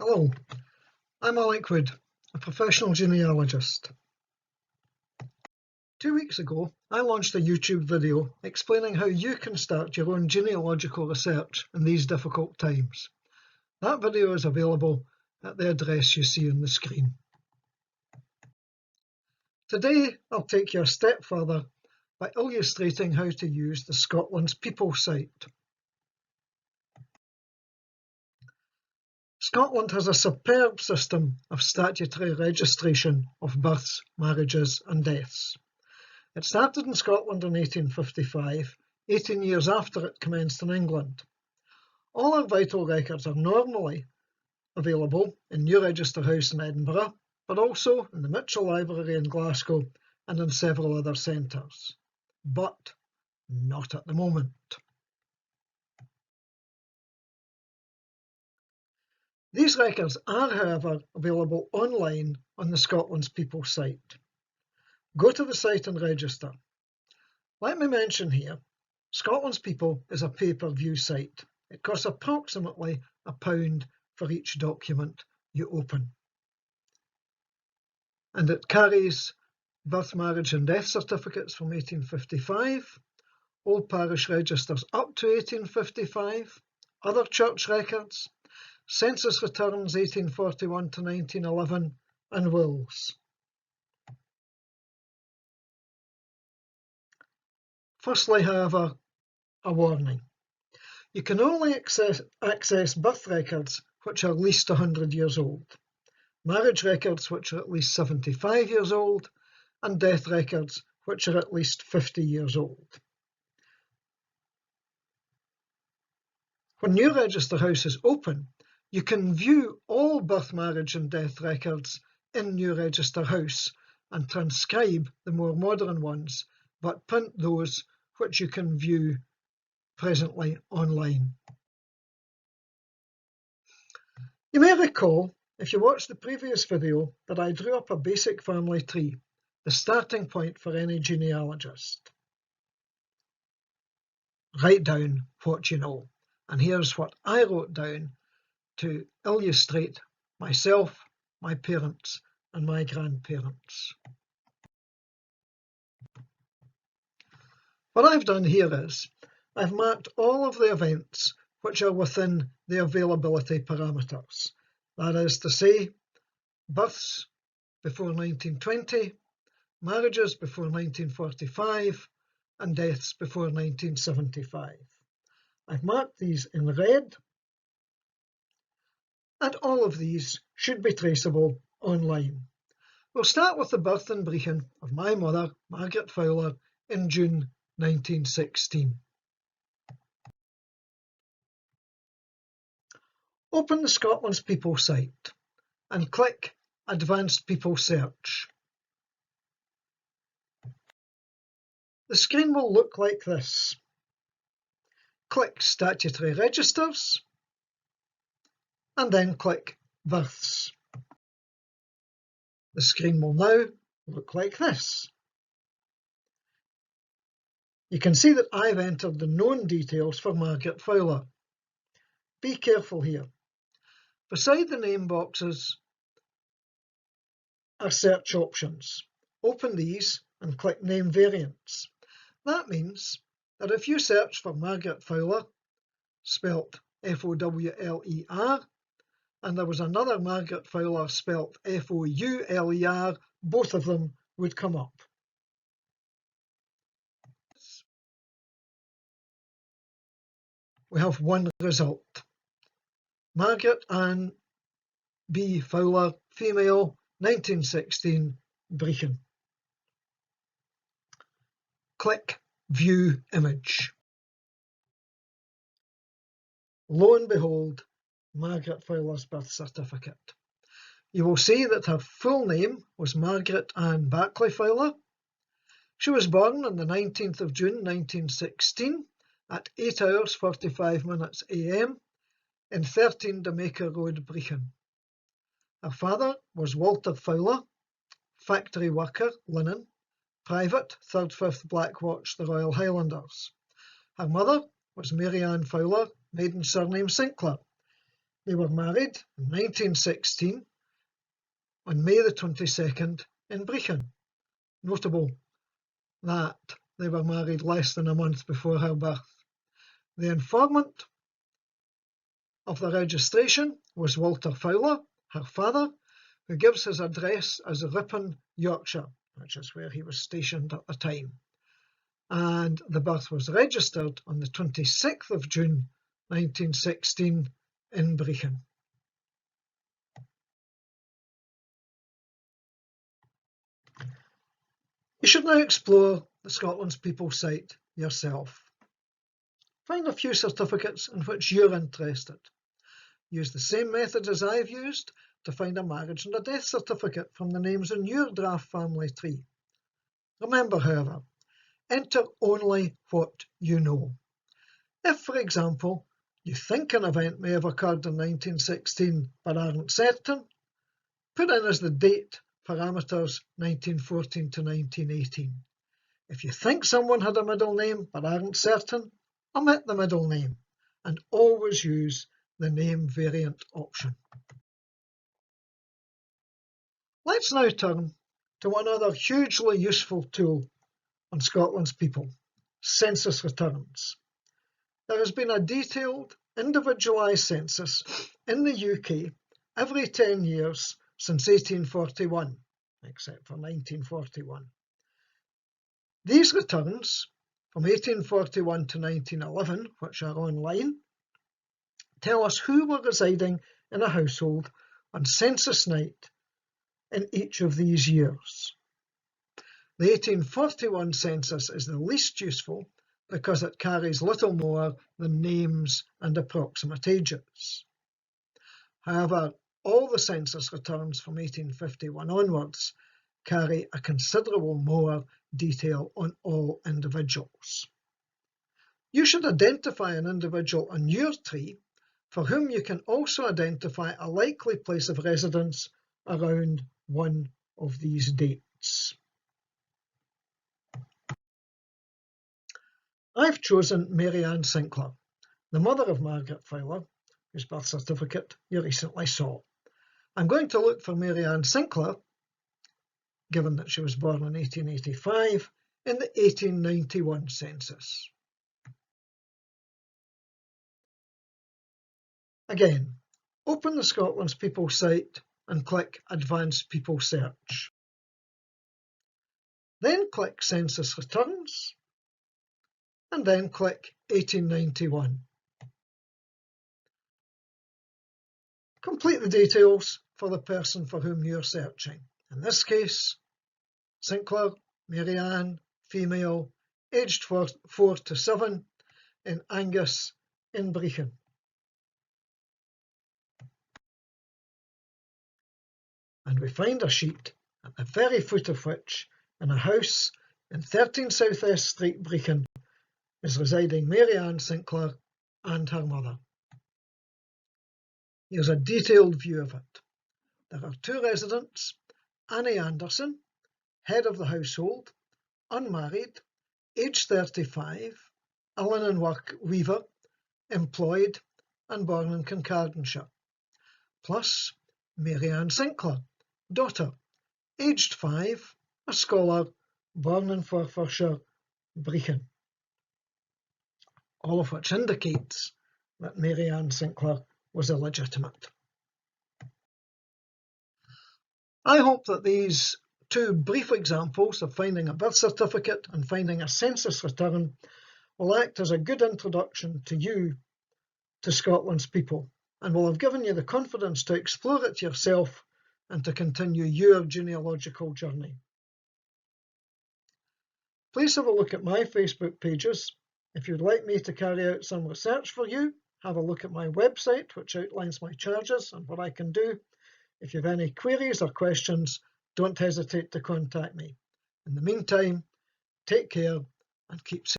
Hello, I'm Alec Wood, a professional genealogist. 2 weeks ago, I launched a YouTube video explaining how you can start your own genealogical research in these difficult times. That video is available at the address you see on the screen. Today, I'll take you a step further by illustrating how to use the ScotlandsPeople site. Scotland has a superb system of statutory registration of births, marriages and deaths. It started in Scotland in 1855, 18 years after it commenced in England. All our vital records are normally available in New Register House in Edinburgh, but also in the Mitchell Library in Glasgow and in several other centres. But not at the moment. These records are, however, available online on the ScotlandsPeople site. Go to the site and register. Let me mention here, ScotlandsPeople is a pay-per-view site. It costs approximately £1 for each document you open. And it carries birth, marriage and death certificates from 1855, old parish registers up to 1855, other church records, census returns 1841 to 1911, and wills. Firstly, however, a warning. You can only access birth records which are at least 100 years old, marriage records which are at least 75 years old, and death records which are at least 50 years old. When New Register House is open, you can view all birth, marriage and death records in New Register House and transcribe the more modern ones, but print those which you can view presently online. You may recall, if you watched the previous video, that I drew up a basic family tree, the starting point for any genealogist. Write down what you know, and here's what I wrote down to illustrate myself, my parents and my grandparents. What I've done here is, I've marked all of the events which are within the availability parameters. That is to say, births before 1920, marriages before 1945, and deaths before 1975. I've marked these in red, and all of these should be traceable online. We'll start with the birth in Brechin of my mother, Margaret Fowler, in June 1916. Open the ScotlandsPeople site and click Advanced People Search. The screen will look like this. Click Statutory Registers and then click Births. The screen will now look like this. You can see that I've entered the known details for Margaret Fowler. Be careful here. Beside the name boxes are search options. Open these and click Name Variants. That means that if you search for Margaret Fowler, spelt F-O-W-L-E-R, and there was another Margaret Fowler spelt F-O-U-L-E-R, both of them would come up. We have one result. Margaret Ann B. Fowler, female, 1916, Brechin. Click View Image. Lo and behold, Margaret Fowler's birth certificate. You will see that her full name was Margaret Ann Backley Fowler. She was born on the 19th of June 1916 at 8 hours 45 minutes AM in 13 Jamaica Road, Brechin. Her father was Walter Fowler, factory worker, linen, private, 3rd 5th Black Watch, the Royal Highlanders. Her mother was Mary Ann Fowler, maiden surname Sinclair. They were married in 1916 on May the 22nd in Brechin. Notable that they were married less than a month before her birth. The informant of the registration was Walter Fowler, her father, who gives his address as Ripon, Yorkshire, which is where he was stationed at the time. And the birth was registered on the 26th of June 1916 in Brechin. You should now explore the Scotland's People site yourself. Find a few certificates in which you're interested. Use the same method as I've used to find a marriage and a death certificate from the names in your draft family tree. Remember, however, enter only what you know. If, for example, you think an event may have occurred in 1916 but aren't certain, put in as the date parameters 1914 to 1918. If you think someone had a middle name but aren't certain, omit the middle name and always use the name variant option. Let's now turn to one other hugely useful tool on Scotland's People, census returns. There has been a detailed, individualised census in the UK every 10 years since 1841, except for 1941. These returns, from 1841 to 1911, which are online, tell us who were residing in a household on census night in each of these years. The 1841 census is the least useful because it carries little more than names and approximate ages. However, all the census returns from 1851 onwards carry a considerable more detail on all individuals. You should identify an individual on your tree for whom you can also identify a likely place of residence around one of these dates. I've chosen Mary Ann Sinclair, the mother of Margaret Fowler, whose birth certificate you recently saw. I'm going to look for Mary Ann Sinclair, given that she was born in 1885, in the 1891 census. Again, open the Scotland's People site and click Advanced People Search. Then click Census Returns, and then click 1891. Complete the details for the person for whom you're searching. In this case, Sinclair, Mary Ann, female, aged 4 to 7, in Angus, in Brechin. And we find a sheet at the very foot of which, in a house in 13 South S Street, Brechin, is residing Mary Ann Sinclair and her mother. Here's a detailed view of it. There are two residents, Annie Anderson, head of the household, unmarried, aged 35, a linen weaver, employed, and born in Kincardineshire, plus Mary Ann Sinclair, daughter, aged 5, a scholar, born in Forfarshire, Brechin. All of which indicates that Mary Ann Sinclair was illegitimate. I hope that these two brief examples of finding a birth certificate and finding a census return will act as a good introduction to you to Scotland's People, and will have given you the confidence to explore it yourself and to continue your genealogical journey. Please have a look at my Facebook pages. If you'd like me to carry out some research for you, have a look at my website, which outlines my charges and what I can do. If you have any queries or questions, don't hesitate to contact me. In the meantime, take care and keep safe.